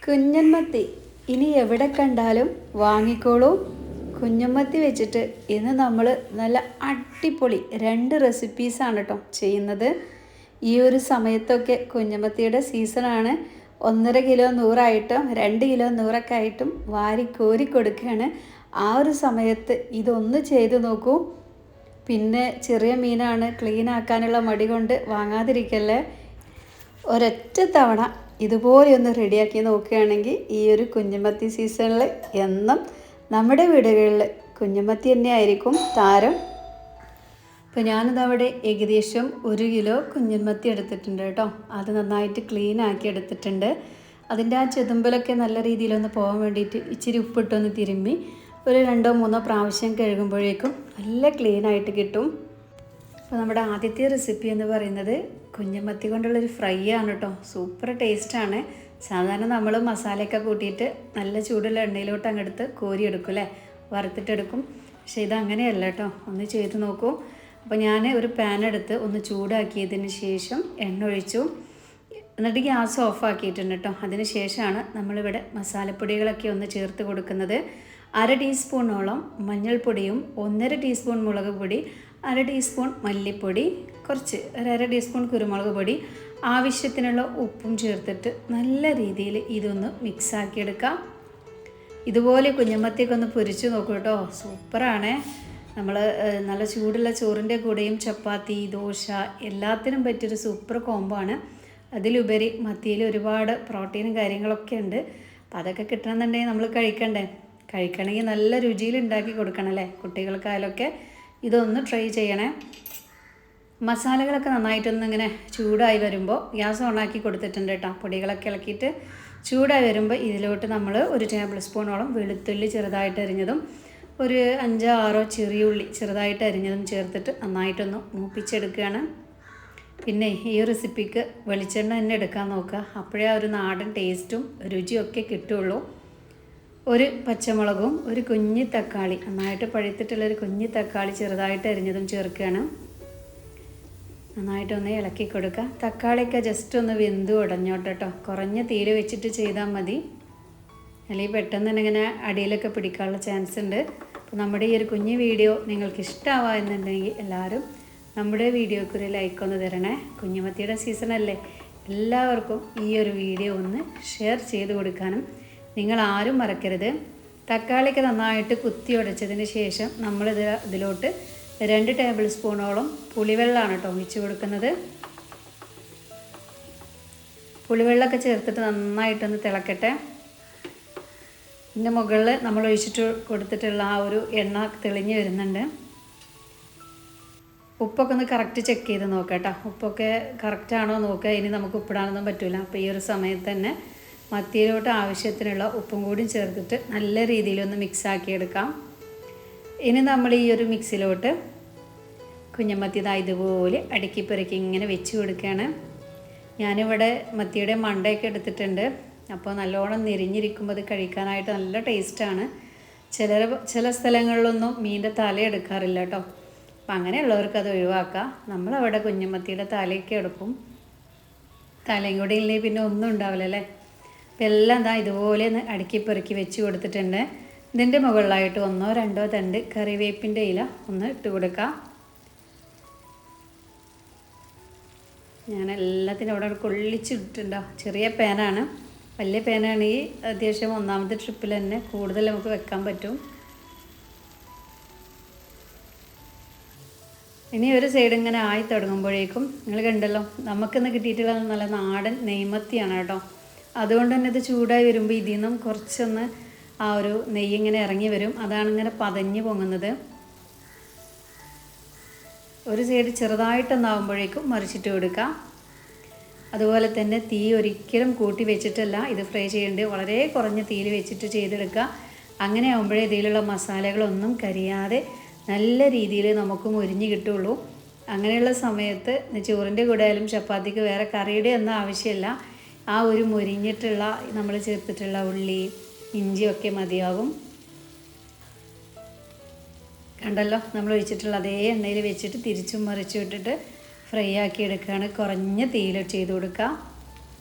കുഞ്ഞൻമത്തി ഇനി എവിടെ കണ്ടാലും വാങ്ങിക്കോളൂ. കുഞ്ഞൻമത്തി വെച്ചിട്ട് ഇന്ന് നമ്മൾ നല്ല അടിപൊളി 2 റെസിപ്പീസാണ് കേട്ടോ ചെയ്യുന്നത്. ഈ ഒരു സമയത്തൊക്കെ കുഞ്ഞൻമത്തിയുടെ സീസണാണ്. 1.5 കിലോ 100ആയിട്ടും 2 കിലോ 100ഒക്കെ ആയിട്ടും വാരി കോരി കൊടുക്കുകയാണ്. ആ ഒരു സമയത്ത് ഇതൊന്ന് ചെയ്ത് നോക്കൂ. പിന്നെ ചെറിയ മീനാണ്, ക്ലീൻ ആക്കാനുള്ള മടി കൊണ്ട് വാങ്ങാതിരിക്കല്ലേ. ഒരൊറ്റ തവണ ഇതുപോലെ ഒന്ന് റെഡിയാക്കി നോക്കുകയാണെങ്കിൽ ഈ ഒരു കുഞ്ഞൻമത്തി സീസണിൽ എന്നും നമ്മുടെ വീടുകളിൽ കുഞ്ഞൻമത്തി തന്നെ ആയിരിക്കും താരം. ഇപ്പോൾ ഞാനിതവിടെ ഏകദേശം 1 കിലോ കുഞ്ഞൻമത്തി എടുത്തിട്ടുണ്ട് കേട്ടോ. അത് നന്നായിട്ട് ക്ലീൻ ആക്കി എടുത്തിട്ടുണ്ട്. അതിൻ്റെ ആ ചെതുമ്പലൊക്കെ നല്ല രീതിയിലൊന്ന് പോകാൻ വേണ്ടിയിട്ട് ഇച്ചിരി ഉപ്പിട്ടൊന്ന് തിരുമ്മി ഒരു 2-3 പ്രാവശ്യം കഴുകുമ്പോഴേക്കും നല്ല ക്ലീനായിട്ട് കിട്ടും. അപ്പോൾ നമ്മുടെ ആദ്യത്തെ റെസിപ്പി എന്ന് പറയുന്നത് കുഞ്ഞൻമത്തി കൊണ്ടുള്ളൊരു ഫ്രൈ ആണ് കേട്ടോ. സൂപ്പർ ടേസ്റ്റാണ്. സാധാരണ നമ്മൾ മസാലയൊക്കെ കൂട്ടിയിട്ട് നല്ല ചൂടുള്ള എണ്ണയിലോട്ട് അങ്ങെടുത്ത് കോരിയെടുക്കും അല്ലേ, വറുത്തിട്ടെടുക്കും. പക്ഷേ ഇതങ്ങനെയല്ല കേട്ടോ. ഒന്ന് ചെയ്ത് നോക്കൂ. അപ്പോൾ ഞാൻ ഒരു പാൻ എടുത്ത് ഒന്ന് ചൂടാക്കിയതിന് ശേഷം എണ്ണ ഒഴിച്ചു. എന്നിട്ട് ഗ്യാസ് ഓഫാക്കിയിട്ടുണ്ട് കേട്ടോ. അതിന് ശേഷമാണ് നമ്മളിവിടെ മസാലപ്പൊടികളൊക്കെ ഒന്ന് ചേർത്ത് കൊടുക്കുന്നത്. 1/2 ടീസ്പൂണോളം മഞ്ഞൾപ്പൊടിയും 1.5 ടീസ്പൂൺ മുളക് പൊടി, 1/2 ടീസ്പൂൺ മല്ലിപ്പൊടി, കുറച്ച് 1/2 ടീസ്പൂൺ കുരുമുളക് പൊടി, ആവശ്യത്തിനുള്ള ഉപ്പും ചേർത്തിട്ട് നല്ല രീതിയിൽ ഇതൊന്ന് മിക്സാക്കി എടുക്കാം. ഇതുപോലെ കുഞ്ഞൻമത്തിയൊക്കെ ഒന്ന് പൊരിച്ച് നോക്കൂ കേട്ടോ. സൂപ്പറാണ്. നമ്മൾ നല്ല ചൂടുള്ള ചോറിൻ്റെ കൂടെയും ചപ്പാത്തി, ദോശ എല്ലാത്തിനും പറ്റിയൊരു സൂപ്പർ കോംബോ ആണ്. അതിലുപരി മത്തിയിൽ ഒരുപാട് പ്രോട്ടീനും കാര്യങ്ങളൊക്കെ ഉണ്ട്. അപ്പോൾ അതൊക്കെ കിട്ടണമെന്നുണ്ടെങ്കിൽ നമ്മൾ കഴിക്കണമെങ്കിൽ നല്ല രുചിയിൽ ഉണ്ടാക്കി കൊടുക്കണം അല്ലേ. കുട്ടികൾക്കായാലൊക്കെ ഇതൊന്ന് ട്രൈ ചെയ്യണേ. മസാലകളൊക്കെ നന്നായിട്ടൊന്ന് ഇങ്ങനെ ചൂടായി വരുമ്പോൾ ഗ്യാസ് ഓണാക്കി കൊടുത്തിട്ടുണ്ട് കേട്ടോ. പൊടികളൊക്കെ ഇളക്കിയിട്ട് ചൂടായി വരുമ്പോൾ ഇതിലോട്ട് നമ്മൾ 1 ടേബിൾ സ്പൂണോളം വെളുത്തുള്ളി ചെറുതായിട്ട് അരിഞ്ഞതും 5-6 ചെറിയ ഉള്ളി ചെറുതായിട്ട് അരിഞ്ഞതും ചേർത്തിട്ട് നന്നായിട്ടൊന്ന് മൂപ്പിച്ചെടുക്കുകയാണ്. പിന്നെ ഈ റെസിപ്പിക്ക് വെളിച്ചെണ്ണ തന്നെ എടുക്കാൻ നോക്കുക. അപ്പോഴേ ആ ഒരു നാടൻ ടേസ്റ്റും രുചിയൊക്കെ കിട്ടുള്ളൂ. 1 പച്ചമുളകും 1 കുഞ്ഞി തക്കാളി, നന്നായിട്ട് പഴുത്തിട്ടുള്ളൊരു കുഞ്ഞി തക്കാളി ചെറുതായിട്ട് അരിഞ്ഞതും ചേർക്കുകയാണ്. നന്നായിട്ടൊന്ന് ഇളക്കി കൊടുക്കുക. തക്കാളിയൊക്കെ ജസ്റ്റ് ഒന്ന് വെന്ത് ഉടഞ്ഞോട്ടെ കേട്ടോ. കുറഞ്ഞ തീരെ വെച്ചിട്ട് ചെയ്താൽ മതി, അല്ലെങ്കിൽ പെട്ടെന്ന് തന്നെ ഇങ്ങനെ അടിയിലൊക്കെ പിടിക്കാനുള്ള ചാൻസ് ഉണ്ട്. അപ്പോൾ നമ്മുടെ ഈ ഒരു കുഞ്ഞു വീഡിയോ നിങ്ങൾക്ക് ഇഷ്ടമാവുക എന്നുണ്ടെങ്കിൽ എല്ലാവരും നമ്മുടെ വീഡിയോക്ക് ഒരു ലൈക്ക് ഒന്ന് തരണേ. കുഞ്ഞൻമത്തിയുടെ സീസണല്ലേ, എല്ലാവർക്കും ഈ ഒരു വീഡിയോ ഒന്ന് ഷെയർ ചെയ്ത് കൊടുക്കാനും നിങ്ങൾ ആരും മറക്കരുത്. തക്കാളിയൊക്കെ നന്നായിട്ട് കുത്തി ഉടച്ചതിന് ശേഷം ഇതിലോട്ട് 2 ടേബിൾ സ്പൂണോളം പുളിവെള്ളമാണ് കേട്ടോ ഒഴിച്ച് കൊടുക്കുന്നത്. പുളിവെള്ളമൊക്കെ ചേർത്തിട്ട് നന്നായിട്ടൊന്ന് തിളക്കട്ടെ. ഇതിൻ്റെ മുകളിൽ നമ്മൾ ഒഴിച്ചിട്ട് കൊടുത്തിട്ടുള്ള ആ ഒരു എണ്ണ തെളിഞ്ഞ് വരുന്നുണ്ട്. ഉപ്പൊക്കെ ഒന്ന് കറക്റ്റ് ചെക്ക് ചെയ്ത് നോക്കാം കേട്ടോ. ഉപ്പൊക്കെ കറക്റ്റാണോ നോക്കുക. ഇനി നമുക്ക് ഉപ്പിടാനൊന്നും പറ്റില്ല. അപ്പോൾ ഈ ഒരു സമയത്ത് തന്നെ മത്തിയിലോട്ട് ആവശ്യത്തിനുള്ള ഉപ്പും കൂടി ചേർത്തിട്ട് നല്ല രീതിയിലൊന്ന് മിക്സാക്കിയെടുക്കാം. ഇനി നമ്മൾ ഈ ഒരു മിക്സിലോട്ട് കുഞ്ഞൻമത്തി ഇതുപോലെ അടുക്കി പെറുക്കി ഇങ്ങനെ വെച്ച് കൊടുക്കുകയാണ്. ഞാനിവിടെ മത്തിയുടെ മണ്ടയൊക്കെ എടുത്തിട്ടുണ്ട്. അപ്പോൾ നല്ലോണം നെരിഞ്ഞിരിക്കുമ്പോൾ അത് കഴിക്കാനായിട്ട് നല്ല ടേസ്റ്റാണ്. ചില സ്ഥലങ്ങളിലൊന്നും മീനിൻ്റെ തല എടുക്കാറില്ല കേട്ടോ. അപ്പം അങ്ങനെയുള്ളവർക്ക് അത് ഒഴിവാക്കാം. നമ്മളവിടെ കുഞ്ഞൻമത്തിയുടെ തലയൊക്കെ എടുക്കും. തലയും കൂടി ഇല്ലെങ്കിൽ പിന്നെ ഒന്നും ഉണ്ടാവില്ല അല്ലേ. അപ്പം എല്ലാം ഇതുപോലെ ഒന്ന് അടുക്കി പെറുക്കി വെച്ച് കൊടുത്തിട്ടുണ്ട്. ഇതിൻ്റെ മുകളിലായിട്ട് 1-2 തണ്ട് കറിവേപ്പിൻ്റെ ഇല ഒന്ന് ഇട്ട് കൊടുക്കാം. ഞാൻ എല്ലാത്തിനും അവിടെ കൊള്ളിച്ചിട്ടുണ്ടോ. ചെറിയ പാനാണ്. വലിയ പാനാണെങ്കിൽ അത്യാവശ്യം 1ാമത്തെ ട്രിപ്പിൽ തന്നെ കൂടുതൽ നമുക്ക് വെക്കാൻ പറ്റും. ഇനി ഒരു സൈഡ് ഇങ്ങനെ ആയി തുടങ്ങുമ്പോഴേക്കും നിങ്ങൾ കണ്ടല്ലോ, നമുക്കിന്ന് കിട്ടിയിട്ടുള്ള നല്ല നാടൻ നെയ്മത്തിയാണ് കേട്ടോ. അതുകൊണ്ട് തന്നെ ഇത് ചൂടായി വരുമ്പോൾ ഇതിൽ നിന്നും കുറച്ചൊന്ന് ആ ഒരു നെയ്യ് ഇങ്ങനെ ഇറങ്ങി വരും. അതാണ് ഇങ്ങനെ പതഞ്ഞ് പൊങ്ങുന്നത്. ഒരു സൈഡ് ചെറുതായിട്ടൊന്നാകുമ്പോഴേക്കും മറിച്ചിട്ട് കൊടുക്കാം. അതുപോലെ തന്നെ തീ ഒരിക്കലും കൂട്ടി വെച്ചിട്ടല്ല ഇത് ഫ്രൈ ചെയ്യേണ്ടത്. വളരെ കുറഞ്ഞ തീയിൽ വെച്ചിട്ട് ചെയ്തെടുക്കുക. അങ്ങനെ ആകുമ്പോഴേ ഇതിലുള്ള മസാലകളൊന്നും കരിയാതെ നല്ല രീതിയിൽ നമുക്ക് മൊരിഞ്ഞ് കിട്ടുള്ളൂ. അങ്ങനെയുള്ള സമയത്ത് ചോറിൻ്റെ കൂടെ ആയാലും ചപ്പാത്തിക്ക് വേറെ കറിയുടെ ഒന്നും ആവശ്യമില്ല. ആ ഒരു മൊരിഞ്ഞിട്ടുള്ള നമ്മൾ ചേർത്തിട്ടുള്ള ഉള്ളി, ഇഞ്ചിയൊക്കെ മതിയാകും. കണ്ടല്ലോ, നമ്മൾ ഒഴിച്ചിട്ടുള്ള അതേ എണ്ണയിൽ വെച്ചിട്ട് തിരിച്ചും മറിച്ചും ഇട്ടിട്ട് ഫ്രൈ ആക്കി എടുക്കുകയാണ്. കുറഞ്ഞ തീയിൽ ചെയ്ത് കൊടുക്കുക.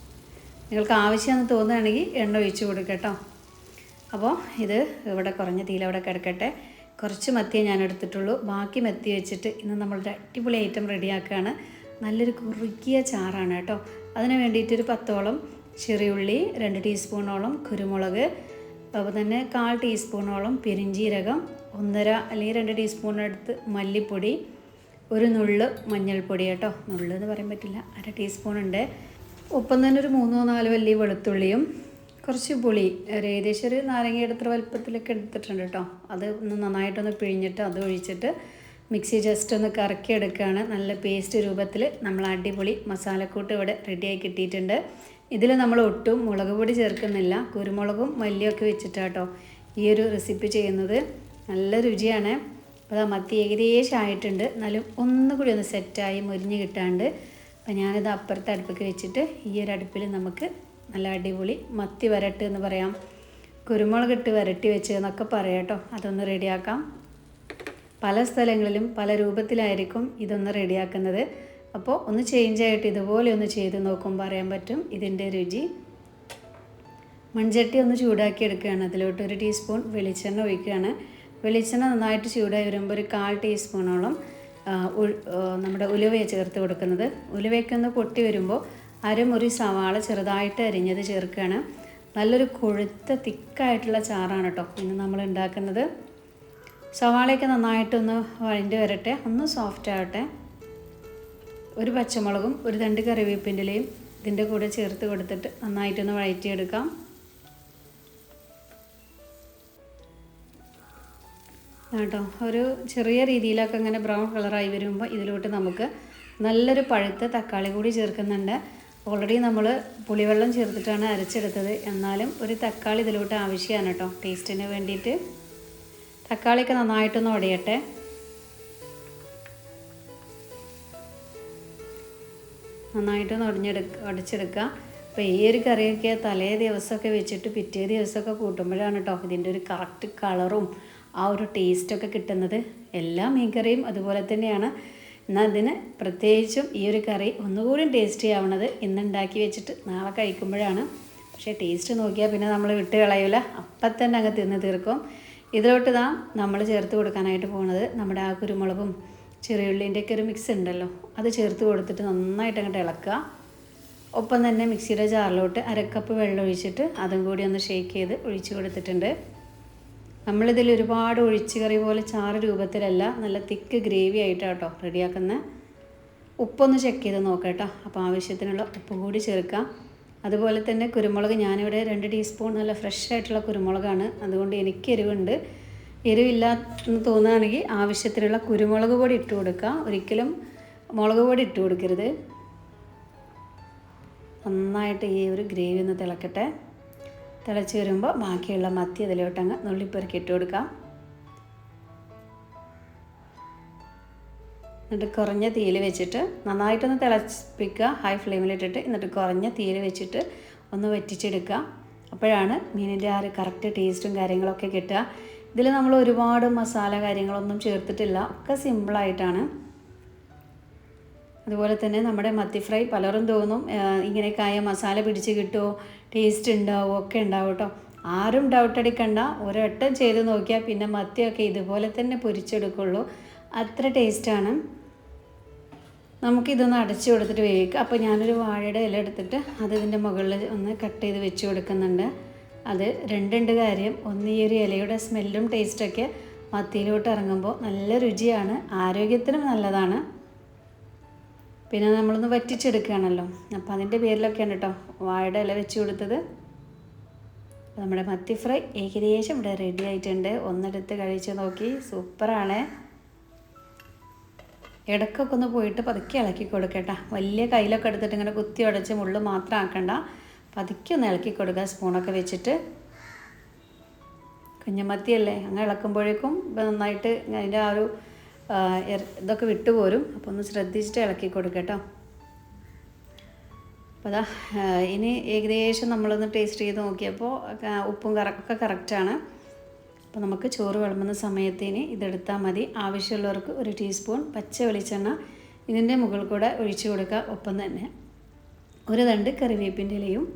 നിങ്ങൾക്ക് ആവശ്യമെന്ന് തോന്നുകയാണെങ്കിൽ എണ്ണ ഒഴിച്ച് കൊടുക്കുക കേട്ടോ. അപ്പോൾ ഇത് ഇവിടെ കുറഞ്ഞ തീയിൽ അവിടെ കിടക്കട്ടെ. കുറച്ച് മത്തിയെ ഞാൻ എടുത്തിട്ടുള്ളൂ. ബാക്കി മത്തി വെച്ചിട്ട് ഇന്ന് നമ്മളൊരു അടിപൊളി ഐറ്റം റെഡിയാക്കുകയാണ്. നല്ലൊരു കുറുകിയ ചാറാണ് കേട്ടോ. അതിന് വേണ്ടിയിട്ടൊരു 10ഓളം ചെറിയുള്ളി, 2 ടീസ്പൂണോളം കുരുമുളക്, അപ്പോൾ തന്നെ 1/4 ടീസ്പൂണോളം പെരിഞ്ജീരകം, 1.5 അല്ലെങ്കിൽ 2 ടീസ്പൂൺ എടുത്ത് മല്ലിപ്പൊടി, ഒരു നുള്ള് മഞ്ഞൾപ്പൊടി കേട്ടോ. നുള്ള് എന്ന് പറയാൻ പറ്റില്ല, 1/2 ടീസ്പൂൺ ഉണ്ട്. ഒപ്പം തന്നെ ഒരു 3-4 വലിയ വെളുത്തുള്ളിയും കുറച്ച് പുളി, ഏകദേശം ഒരു നാരങ്ങ എടുത്ത വലുപ്പത്തിലൊക്കെ എടുത്തിട്ടുണ്ട് കേട്ടോ. അത് ഒന്ന് നന്നായിട്ടൊന്ന് പിഴിഞ്ഞിട്ട് അത് ഒഴിച്ചിട്ട് മിക്സി ജസ്റ്റ് ഒന്ന് കറക്കി എടുക്കുകയാണ്. നല്ല പേസ്റ്റ് രൂപത്തിൽ നമ്മൾ അടിപൊളി മസാലക്കൂട്ട് ഇവിടെ റെഡിയായി കിട്ടിയിട്ടുണ്ട്. ഇതിൽ നമ്മൾ ഒട്ടും മുളക് പൊടി ചേർക്കുന്നില്ല. കുരുമുളകും മല്ലിയൊക്കെ വെച്ചിട്ടാട്ടോ ഈ ഒരു റെസിപ്പി ചെയ്യുന്നത്. നല്ല രുചിയാണ്. അപ്പോൾ ആ മത്തി ഏകദേശം ആയിട്ടുണ്ട്. എന്നാലും ഒന്നുകൂടി ഒന്ന് സെറ്റായി മുരിഞ്ഞ് കിട്ടാണ്ട്. അപ്പോൾ ഞാനിത് അപ്പുറത്തെ അടുപ്പൊക്കെ വെച്ചിട്ട് ഈ ഒരു അടുപ്പിൽ നമുക്ക് നല്ല അടിപൊളി മത്തി വരട്ട് എന്ന് പറയാം, കുരുമുളകിട്ട് വരട്ടി വെച്ച് എന്നൊക്കെ പറയാം കേട്ടോ. അതൊന്ന് റെഡിയാക്കാം. പല സ്ഥലങ്ങളിലും പല രൂപത്തിലായിരിക്കും ഇതൊന്ന് റെഡിയാക്കുന്നത്. അപ്പോൾ ഒന്ന് ചേഞ്ചായിട്ട് ഇതുപോലെ ഒന്ന് ചെയ്ത് നോക്കുമ്പോൾ അറിയാൻ പറ്റും ഇതിൻ്റെ രുചി. മൺചട്ടി ഒന്ന് ചൂടാക്കി എടുക്കുകയാണ്. അതിലോട്ട് 1 ടീസ്പൂൺ വെളിച്ചെണ്ണ ഒഴിക്കുകയാണ്. വെളിച്ചെണ്ണ നന്നായിട്ട് ചൂടായി വരുമ്പോൾ ഒരു 1/4 ടീസ്പൂണോളം നമ്മുടെ ഉലുവയെ ചേർത്ത് കൊടുക്കുന്നത്. ഉലുവയൊക്കെ ഒന്ന് പൊട്ടി വരുമ്പോൾ അരമുറി സവാള ചെറുതായിട്ട് അരിഞ്ഞത് ചേർക്കുകയാണ്. നല്ലൊരു കൊഴുത്ത തിക്കായിട്ടുള്ള ചാറാണ് കേട്ടോ ഇന്ന് നമ്മൾ ഉണ്ടാക്കുന്നത്. സവാളയൊക്കെ നന്നായിട്ടൊന്ന് വഴണ്ടി വരട്ടെ, ഒന്ന് സോഫ്റ്റ് ആവട്ടെ. ഒരു പച്ചമുളകും 1 തണ്ട് കറിവേപ്പിൻ്റെ ഇലയും ഇതിൻ്റെ കൂടെ ചേർത്ത് കൊടുത്തിട്ട് നന്നായിട്ടൊന്ന് വഴറ്റിയെടുക്കാം. കേട്ടോ ഒരു ചെറിയ രീതിയിലൊക്കെ ഇങ്ങനെ ബ്രൗൺ കളറായി വരുമ്പോൾ ഇതിലോട്ട് നമുക്ക് നല്ലൊരു പഴുത്ത തക്കാളി കൂടി ചേർക്കുന്നുണ്ട്. ഓൾറെഡി നമ്മൾ പുളിവെള്ളം ചേർത്തിട്ടാണ് അരച്ചെടുത്തത്. എന്നാലും ഒരു തക്കാളി ഇതിലോട്ട് ആവശ്യമാണ് കേട്ടോ ടേസ്റ്റിന് വേണ്ടിയിട്ട്. തക്കാളിയൊക്കെ നന്നായിട്ടൊന്ന് ഉടയട്ടെ. നന്നായിട്ടൊന്ന് ഉടച്ചെടുക്കുക. അപ്പോൾ ഈ ഒരു കറിയൊക്കെ തലേ ദിവസമൊക്കെ വെച്ചിട്ട് പിറ്റേ ദിവസമൊക്കെ കൂട്ടുമ്പോഴാണ് കേട്ടോ ഇതിൻ്റെ ഒരു കറക്റ്റ് കളറും ആ ഒരു ടേസ്റ്റൊക്കെ കിട്ടുന്നത്. എല്ലാ മീൻകറിയും അതുപോലെ തന്നെയാണ്. എന്നാൽ അതിന് പ്രത്യേകിച്ചും ഈ ഒരു കറി ഒന്നുകൂടി ടേസ്റ്റി ആവണത് ഇന്നുണ്ടാക്കി വെച്ചിട്ട് നാളെ കഴിക്കുമ്പോഴാണ്. പക്ഷേ ടേസ്റ്റ് നോക്കിയാൽ പിന്നെ നമ്മൾ വിട്ട് കളയില്ല, അപ്പം തന്നെ അങ്ങ് തിന്ന് തീർക്കും. ഇതിലോട്ട് നമ്മൾ ചേർത്ത് കൊടുക്കാനായിട്ട് പോകുന്നത് നമ്മുടെ ആ കുരുമുളകും ചെറിയുള്ളിൻ്റെയൊക്കെ ഒരു മിക്സ് ഉണ്ടല്ലോ, അത് ചേർത്ത് കൊടുത്തിട്ട് നന്നായിട്ട് അങ്ങോട്ട് ഇളക്കുക. ഒപ്പം തന്നെ മിക്സിയുടെ ജാറിലോട്ട് 1/2 കപ്പ് വെള്ളം ഒഴിച്ചിട്ട് അതും കൂടി ഒന്ന് ഷേക്ക് ചെയ്ത് ഒഴിച്ച് കൊടുത്തിട്ടുണ്ട്. നമ്മളിതിൽ ഒരുപാട് ഒഴിച്ച് കറി പോലെ ചാറ് രൂപത്തിലല്ല, നല്ല തിക്ക് ഗ്രേവി ആയിട്ടാണ് കേട്ടോ റെഡിയാക്കുന്നത്. ഉപ്പൊന്ന് ചെക്ക് ചെയ്ത് നോക്കാം കേട്ടോ. അപ്പോൾ ആവശ്യത്തിനുള്ള ഉപ്പ് കൂടി ചേർക്കാം. അതുപോലെ തന്നെ കുരുമുളക് ഞാനിവിടെ 2 ടീസ്പൂൺ നല്ല ഫ്രഷ് ആയിട്ടുള്ള കുരുമുളകാണ്. അതുകൊണ്ട് എനിക്ക് എരിവുണ്ട്. എരിവില്ല എന്ന് തോന്നുകയാണെങ്കിൽ ആവശ്യത്തിനുള്ള കുരുമുളക് പൊടി ഇട്ട് കൊടുക്കുക. ഒരിക്കലും മുളക് പൊടി ഇട്ട് കൊടുക്കരുത്. നന്നായിട്ട് ഈ ഒരു ഗ്രേവി ഒന്ന് തിളക്കട്ടെ. തിളച്ച് വരുമ്പോൾ ബാക്കിയുള്ള മത്തി അതിലോട്ടങ്ങ് നുള്ളിപ്പെറുക്കി ഇട്ട് കൊടുക്കാം. എന്നിട്ട് കുറഞ്ഞ തീയിൽ വെച്ചിട്ട് നന്നായിട്ടൊന്ന് തിളപ്പിക്കുക. ഹൈ ഫ്ലെയിമിലിട്ടിട്ട് എന്നിട്ട് കുറഞ്ഞ തീയിൽ വെച്ചിട്ട് ഒന്ന് വറ്റിച്ചെടുക്കുക. അപ്പോഴാണ് മീനിൻ്റെ ആ ഒരു കറക്റ്റ് ടേസ്റ്റും കാര്യങ്ങളൊക്കെ കിട്ടുക. ഇതിൽ നമ്മൾ ഒരുപാട് മസാല കാര്യങ്ങളൊന്നും ചേർത്തിട്ടില്ല, ഒക്കെ സിമ്പിളായിട്ടാണ്. അതുപോലെ തന്നെ നമ്മുടെ മത്തി ഫ്രൈ പലരും തോന്നും ഇങ്ങനെയൊക്കെ ആയ മസാല പിടിച്ച് കിട്ടുമോ, ടേസ്റ്റ് ഉണ്ടാവുമോ, ഒക്കെ ഉണ്ടാവും കേട്ടോ. ആരും ഡൗട്ട് അടിക്കണ്ട. ഒരൊട്ടം ചെയ്ത് നോക്കിയാൽ പിന്നെ മത്തിയൊക്കെ ഇതുപോലെ തന്നെ പൊരിച്ചെടുക്കുള്ളൂ. അത്ര ടേസ്റ്റാണ്. നമുക്കിതൊന്ന് അടച്ചു കൊടുത്തിട്ട് വേവിക്കുക. അപ്പോൾ ഞാനൊരു വാഴയുടെ ഇല എടുത്തിട്ട് അത് ഇതിൻ്റെ മുകളിൽ ഒന്ന് കട്ട് ചെയ്ത് വെച്ച് കൊടുക്കുന്നുണ്ട്. അത് രണ്ടുണ്ട് കാര്യം. ഒന്ന് ഈ ഒരു ഇലയുടെ സ്മെല്ലും ടേസ്റ്റൊക്കെ മത്തിയിലോട്ട് ഇറങ്ങുമ്പോൾ നല്ല രുചിയാണ്, ആരോഗ്യത്തിനും നല്ലതാണ്. പിന്നെ നമ്മളൊന്ന് വറ്റിച്ചെടുക്കുകയാണല്ലോ, അപ്പോൾ അതിൻ്റെ പേരിലൊക്കെയാണ് കേട്ടോ വാഴയുടെ ഇല വെച്ച് കൊടുത്തത്. നമ്മുടെ മത്തി ഫ്രൈ ഏകദേശം ഇവിടെ റെഡി ആയിട്ടുണ്ട്. ഒന്നെടുത്ത് കഴിച്ച് നോക്കി, സൂപ്പറാണ്. ഇടയ്ക്കൊക്കെ ഒന്ന് പോയിട്ട് പതുക്കെ ഇളക്കി കൊടുക്കട്ടെ. വലിയ കയ്യിലൊക്കെ എടുത്തിട്ട് ഇങ്ങനെ കുത്തി ഉടച്ച് മുള്ളു മാത്രം ആക്കണ്ട, പതുക്കെ ഒന്ന് ഇളക്കി കൊടുക്കുക സ്പൂണൊക്കെ വെച്ചിട്ട്. കുഞ്ഞമത്തിയല്ലേ, അങ്ങനെ ഇളക്കുമ്പോഴേക്കും നന്നായിട്ട് അതിൻ്റെ ആ ഒരു ഇതൊക്കെ വിട്ടുപോരും. അപ്പോൾ ഒന്ന് ശ്രദ്ധിച്ചിട്ട് ഇളക്കി കൊടുക്കട്ടോ. അപ്പോൾ അതാ ഇനി ഏകദേശം നമ്മളൊന്ന് ടേസ്റ്റ് ചെയ്ത് നോക്കിയപ്പോൾ ഉപ്പും ഒക്കെ കറക്റ്റാണ്. അപ്പോൾ നമുക്ക് ചോറ് വിളമ്പുന്ന സമയത്തിന് ഇതെടുത്താൽ മതി. ആവശ്യമുള്ളവർക്ക് 1 ടീസ്പൂൺ പച്ച വെളിച്ചെണ്ണ ഇതിൻ്റെ മുകളിൽ കൂടെ ഒഴിച്ചു കൊടുക്കുക. ഒപ്പം തന്നെ 1 തണ്ട് കറിവേപ്പിൻ്റെ ഇലയും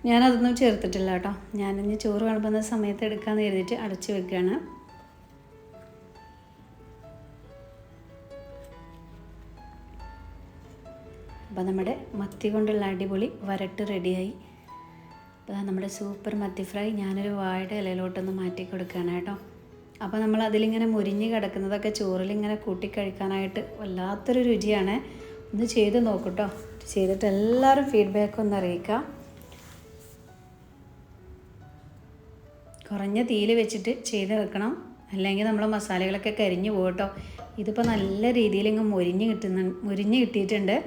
ഞാനതൊന്നും ചേർത്തിട്ടില്ല കേട്ടോ. ഞാനിനി ചോറ് വിളമ്പുന്ന സമയത്ത് എടുക്കാമെന്ന് കരുതിയിട്ട് അടച്ച് വെക്കുകയാണ്. അപ്പോൾ നമ്മുടെ മത്തി കൊണ്ടുള്ള അടിപൊളി വരട്ട് റെഡിയായി. അപ്പോൾ നമ്മുടെ സൂപ്പർ മത്തി ഫ്രൈ ഞാനൊരു വാഴയുടെ ഇലയിലോട്ടൊന്ന് മാറ്റി കൊടുക്കുകയാണ് കേട്ടോ. അപ്പോൾ നമ്മൾ അതിലിങ്ങനെ മുരിഞ്ഞ് കിടക്കുന്നതൊക്കെ ചോറിലിങ്ങനെ കൂട്ടി കഴിക്കാനായിട്ട് വല്ലാത്തൊരു രുചിയാണ്. ഒന്ന് ചെയ്ത് നോക്കൂട്ടോ. ചെയ്തിട്ട് എല്ലാവരും ഫീഡ്ബാക്ക് ഒന്ന് അറിയിക്കുക. കുറഞ്ഞ തീയിൽ വെച്ചിട്ട് ചെയ്ത് വെക്കണം, അല്ലെങ്കിൽ നമ്മൾ മസാലകളൊക്കെ കരിഞ്ഞു പോകട്ടോ. ഇതിപ്പോൾ നല്ല രീതിയിൽ ഇങ്ങ് മുരിഞ്ഞ് കിട്ടിയിട്ടുണ്ട്.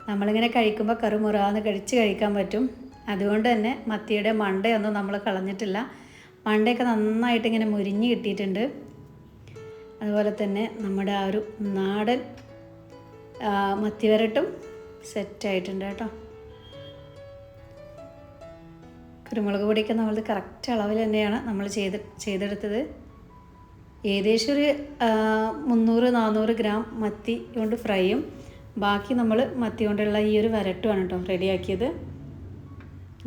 നമ്മളിങ്ങനെ കഴിക്കുമ്പോൾ കറുമുറാന്ന് കഴിക്കാൻ പറ്റും. അതുകൊണ്ട് തന്നെ മത്തിയുടെ മണ്ടയൊന്നും നമ്മൾ കളഞ്ഞിട്ടില്ല. മണ്ടയൊക്കെ നന്നായിട്ട് ഇങ്ങനെ മുരിഞ്ഞ് കിട്ടിയിട്ടുണ്ട്. അതുപോലെ തന്നെ നമ്മുടെ ആ ഒരു നാടൻ മത്തി വരട്ടും സെറ്റായിട്ടുണ്ട് കേട്ടോ. കുരുമുളക് പൊടിയൊക്കെ നമ്മൾ കറക്റ്റ് അളവിൽ തന്നെയാണ് നമ്മൾ ചെയ്തെടുത്തത്. ഏകദേശം ഒരു 300-400 ഗ്രാം മത്തി കൊണ്ട് ഫ്രൈയും ബാക്കി നമ്മൾ മത്തി കൊണ്ടുള്ള ഈ ഒരു വരട്ടുമാണ് കേട്ടോ റെഡിയാക്കിയത്.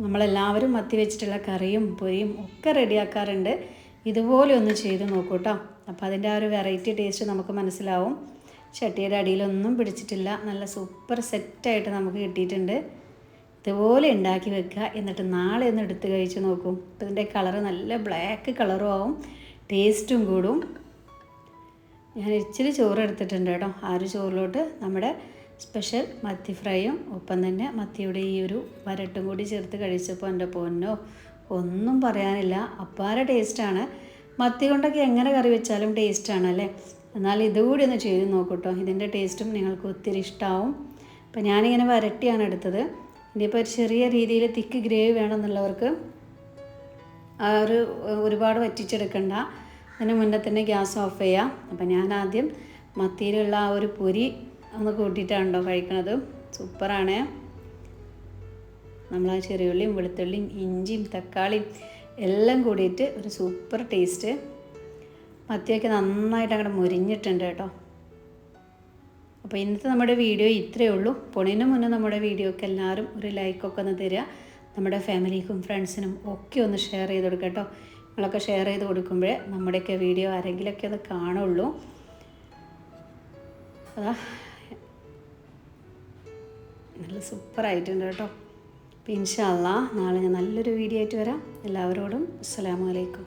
നമ്മളെല്ലാവരും മത്തി വെച്ചിട്ടുള്ള കറിയും പൊരിയും ഒക്കെ റെഡിയാക്കാറുണ്ട്. ഇതുപോലെ ഒന്ന് ചെയ്ത് നോക്കൂ കേട്ടോ. അപ്പോൾ അതിൻ്റെ ആ ഒരു വെറൈറ്റി ടേസ്റ്റ് നമുക്ക് മനസ്സിലാവും. ചട്ടിയുടെ അടിയിലൊന്നും പിടിച്ചിട്ടില്ല. നല്ല സൂപ്പർ സെറ്റായിട്ട് നമുക്ക് കിട്ടിയിട്ടുണ്ട്. ഇതുപോലെ ഉണ്ടാക്കി വെക്കുക. എന്നിട്ട് നാളെ ഒന്ന് എടുത്ത് കഴിച്ച് നോക്കും. അപ്പോൾ ഇതിൻ്റെ കളറ് നല്ല ബ്ലാക്ക് കളറും ആവും, ടേസ്റ്റും കൂടും. ഞാൻ ഇച്ചിരി ചോറ് എടുത്തിട്ടുണ്ട് കേട്ടോ. ആ ഒരു ചോറിലോട്ട് നമ്മുടെ സ്പെഷ്യൽ മത്തി ഫ്രൈയും ഒപ്പം തന്നെ മത്തിയുടെ ഈ ഒരു വരട്ടും കൂടി ചേർത്ത് കഴിച്ചപ്പോൾ എൻ്റെ പൊന്നോ ഒന്നും പറയാനില്ല. അപ്പാര ടേസ്റ്റാണ്. മത്തി കൊണ്ടൊക്കെ എങ്ങനെ കറി വെച്ചാലും ടേസ്റ്റാണല്ലേ. എന്നാൽ ഇതുകൂടി ഒന്ന് ചെയ്ത് നോക്കൂട്ടോ. ഇതിൻ്റെ ടേസ്റ്റും നിങ്ങൾക്ക് ഒത്തിരി ഇഷ്ടമാവും. അപ്പോൾ ഞാനിങ്ങനെ വരട്ടിയാണ് എടുത്തത്. ഇനിയിപ്പോൾ ഒരു ചെറിയ രീതിയിൽ തിക്ക് ഗ്രേവി വേണമെന്നുള്ളവർക്ക് ആ ഒരുപാട് വറ്റിച്ചെടുക്കണ്ട. അതിന് മുന്നേ തന്നെ ഗ്യാസ് ഓഫ് ചെയ്യാം. അപ്പോൾ ഞാൻ ആദ്യം മത്തിയിലുള്ള ആ ഒരു പൊരി ഒന്ന് കൂട്ടിയിട്ടാണല്ലോ കഴിക്കണത്. സൂപ്പറാണ്. നമ്മൾ ആ ചെറിയുള്ളിയും വെളുത്തുള്ളിയും ഇഞ്ചിയും തക്കാളിയും എല്ലാം കൂടിയിട്ട് ഒരു സൂപ്പർ ടേസ്റ്റ്. മത്തിയൊക്കെ നന്നായിട്ട് അങ്ങോട്ട് മുരിഞ്ഞിട്ടുണ്ട് കേട്ടോ. അപ്പോൾ ഇന്നത്തെ നമ്മുടെ വീഡിയോ ഇത്രയേ ഉള്ളൂ. പോണതിന് മുന്നേ നമ്മുടെ വീഡിയോക്ക് എല്ലാവരും ഒരു ലൈക്കൊക്കെ ഒന്ന് തരിക. നമ്മുടെ ഫാമിലിക്കും ഫ്രണ്ട്സിനും ഒക്കെ ഒന്ന് ഷെയർ ചെയ്ത് കൊടുക്കുക കേട്ടോ. നിങ്ങളൊക്കെ ഷെയർ ചെയ്ത് കൊടുക്കുമ്പോഴേ നമ്മുടെയൊക്കെ വീഡിയോ ആരെങ്കിലുമൊക്കെ ഒന്ന് കാണുള്ളൂ. അതാ നല്ല സൂപ്പറായിട്ടുണ്ട് കേട്ടോ. അപ്പോൾ ഇൻഷാ അല്ലാഹ് നാളെ ഞാൻ നല്ലൊരു വീഡിയോ ആയിട്ട് വരാം. എല്ലാവരോടും അസ്സലാമു അലൈക്കും.